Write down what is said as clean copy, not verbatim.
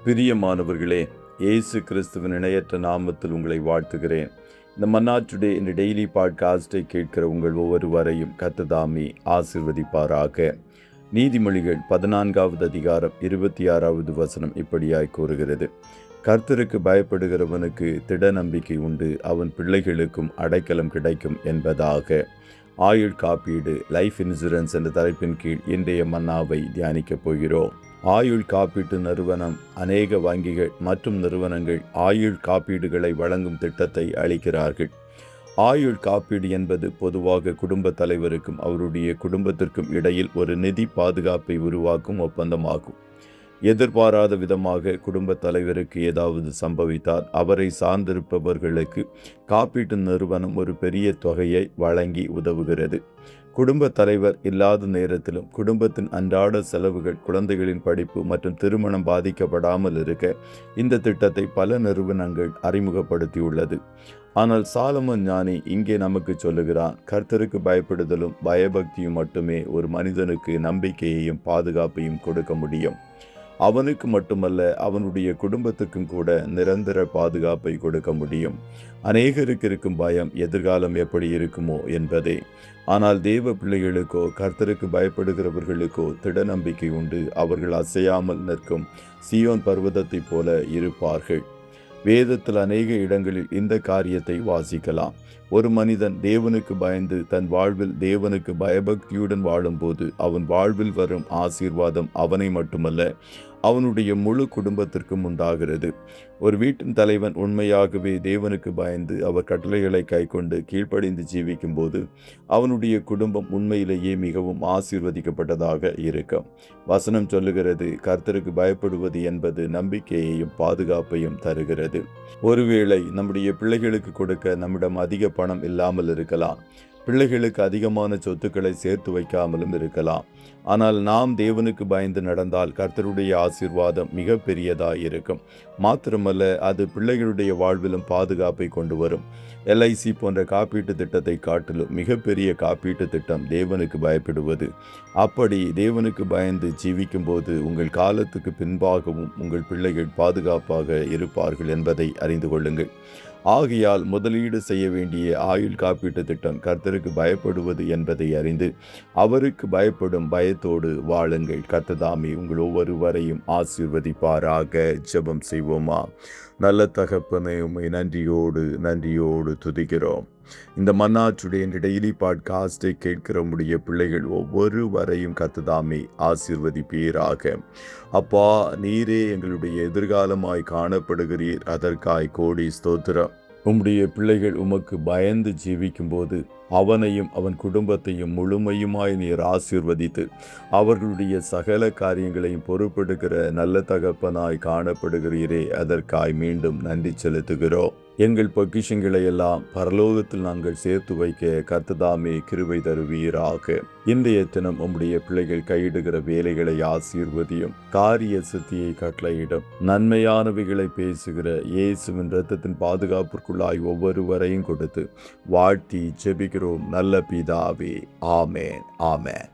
பிரியமானவர்களே, இயேசு கிறிஸ்துவின் இணையற்ற நாமத்தில் உங்களை வாழ்த்துகிறேன். இந்த மன்னா டுடே இந்த டெய்லி பாட்காஸ்டை கேட்கிற உங்கள் ஒவ்வொருவரையும் கர்த்தர் தாமே ஆசீர்வதிப்பாராக. நீதிமொழிகள் 14வது அதிகாரம் 26வது வசனம் இப்படியாய் கூறுகிறது: கர்த்தருக்கு பயப்படுகிறவனுக்கு திட நம்பிக்கை உண்டு, அவன் பிள்ளைகளுக்கும் அடைக்கலம் கிடைக்கும் என்பதாக. ஆயுள் காப்பீடு, லைஃப் இன்சூரன்ஸ் என்ற தலைப்பின் கீழ் இன்றைய மன்னாவை தியானிக்கப் போகிறோம். ஆயுள் காப்பீட்டு நிறுவனம் அநேக வங்கிகள் மற்றும் நிறுவனங்கள் ஆயுள் காப்பீடுகளை வழங்கும் திட்டத்தை அளிக்கிறார்கள். ஆயுள் காப்பீடு என்பது பொதுவாக குடும்ப தலைவருக்கும் அவருடைய குடும்பத்திற்கும் இடையில் ஒரு நிதி பாதுகாப்பை உருவாக்கும் ஒப்பந்தமாகும். எதிர்பாராத விதமாக குடும்ப தலைவருக்கு ஏதாவது சம்பவித்தால் அவரை சார்ந்திருப்பவர்களுக்கு காப்பீட்டு நிறுவனம் ஒரு பெரிய தொகையை வழங்கி உதவுகிறது. குடும்ப தலைவர் இல்லாத நேரத்திலும் குடும்பத்தின் அன்றாட செலவுகள், குழந்தைகளின் படிப்பு மற்றும் திருமணம் பாதிக்கப்படாமல் இருக்க இந்த திட்டத்தை பல நிறுவனங்கள் அறிமுகப்படுத்தியுள்ளது. ஆனால் சாலமோன் ஞானி இங்கே நமக்கு சொல்லுகிறான், கர்த்தருக்கு பயப்படுதலும் பயபக்தியும் மட்டுமே ஒரு மனிதனுக்கு நம்பிக்கையையும் பாதுகாப்பையும் கொடுக்க முடியும். அவனுக்கு மட்டுமல்ல, அவனுடைய குடும்பத்துக்கும் கூட நிரந்தர பாதுகாப்பை கொடுக்க முடியும். அநேகருக்கு இருக்கும் பயம் எதிர்காலம் எப்படி இருக்குமோ என்பதே. ஆனால் தேவ பிள்ளைகளுக்கோ, கர்த்தருக்கு பயப்படுகிறவர்களுக்கோ திட நம்பிக்கை உண்டு. அவர்கள் அசையாமல் நிற்கும் சீயோன் பர்வதத்தைப் போல இருப்பார்கள். வேதத்தில் அநேக இடங்களில் இந்த காரியத்தை வாசிக்கலாம். ஒரு மனிதன் தேவனுக்கு பயந்து தன் வாழ்வில் தேவனுக்கு பயபக்தியுடன் வாழும்போது அவன் வாழ்வில் வரும் ஆசீர்வாதம் அவனை மட்டுமல்ல, அவனுடைய முழு குடும்பத்திற்கும் உண்டாகிறது. ஒரு வீட்டின் தலைவன் உண்மையாகவே தேவனுக்கு பயந்து அவர் கட்டளைகளை கைக்கொண்டு கீழ்ப்படிந்து ஜீவிக்கும் போது அவனுடைய குடும்பம் உண்மையிலேயே மிகவும் ஆசீர்வதிக்கப்பட்டதாக இருக்கும். வசனம் சொல்லுகிறது, கர்த்தருக்கு பயப்படுவது என்பது நம்பிக்கையையும் பாதுகாப்பையும் தருகிறது. ஒருவேளை நம்முடைய பிள்ளைகளுக்கு கொடுக்க நம்மிடம் அதிக பணம் இல்லாமல் இருக்கலாம். பிள்ளைகளுக்கு அதிகமான சொத்துக்களை சேர்த்து வைக்காமலும் இருக்கலாம். ஆனால் நாம் தேவனுக்கு பயந்து நடந்தால் கர்த்தருடைய ஆசீர்வாதம் மிக பெரியதாக இருக்கும். மாத்திரமல்ல, அது பிள்ளைகளுடைய வாழ்விலும் பாதுகாப்பை கொண்டு வரும். எல்ஐசி போன்ற காப்பீட்டு திட்டத்தை காட்டிலும் மிகப்பெரிய காப்பீட்டு திட்டம் தேவனுக்கு பயப்படுவது. அப்படி தேவனுக்கு பயந்து ஜீவிக்கும் போது உங்கள் காலத்துக்கு பின்பாகவும் உங்கள் பிள்ளைகள் பாதுகாப்பாக இருப்பார்கள் என்பதை அறிந்து கொள்ளுங்கள். ஆகையால் முதலீடு செய்ய வேண்டிய ஆயுள் காப்பீட்டு திட்டம் கர்த்தருக்கு பயப்படுவது என்பதை அறிந்து அவருக்கு பயப்படும் பயத்தோடு வாழுங்கள். கர்த்தர் தாமே உங்கள் ஒவ்வொருவரையும் ஆசீர்வதிப்பாராக. ஜெபம் செய்வோமா? நல்ல தகப்பனே, உம்மை நன்றியோடு துதிக்கிறோம். இந்த மன்னா டுடே டெய்லி பாட்காஸ்டை கேட்கிற உம்முடைய பிள்ளைகள் ஒவ்வொருவரையும் கர்த்தர் தாமே ஆசீர்வதிப்பீராக. அப்பா, நீரே எங்களுடைய எதிர்காலமாய் காணப்படுகிறீர். அதற்காய் கோடி ஸ்தோத்திரம். உம்முடைய பிள்ளைகள் உமக்கு பயந்து ஜீவிக்கும் போது அவனையும் அவன் குடும்பத்தையும் முழுமையுமாய் நீர் ஆசீர்வதித்து அவர்களுடைய சகல காரியங்களையும் பொறுப்பெடுக்கிற நல்ல தகப்பனாய் காணப்படுகிறீரே, அதற்காய் மீண்டும் நன்றி செலுத்துகிறோம். எங்கள் பொக்கிஷங்களை எல்லாம் பரலோகத்தில் நாங்கள் சேர்த்து வைக்க கர்த்தர் தாமே கிருபை தருவீராக. இன்றைய தினம் உம்முடைய பிள்ளைகள் கையிடுகிற வேலைகளை ஆசீர்வதியும். காரிய சித்தியை கட்டளையிடும். நன்மையானவைகளை பேசுகிற இயேசுவின் இரத்தத்தின் பாதுகாப்பிற்குள்ளாய் ஒவ்வொருவரையும் கொடுத்து வாழ்த்தி ஜெபிக்கிறோம் நல்ல பிதாவே. ஆமேன்.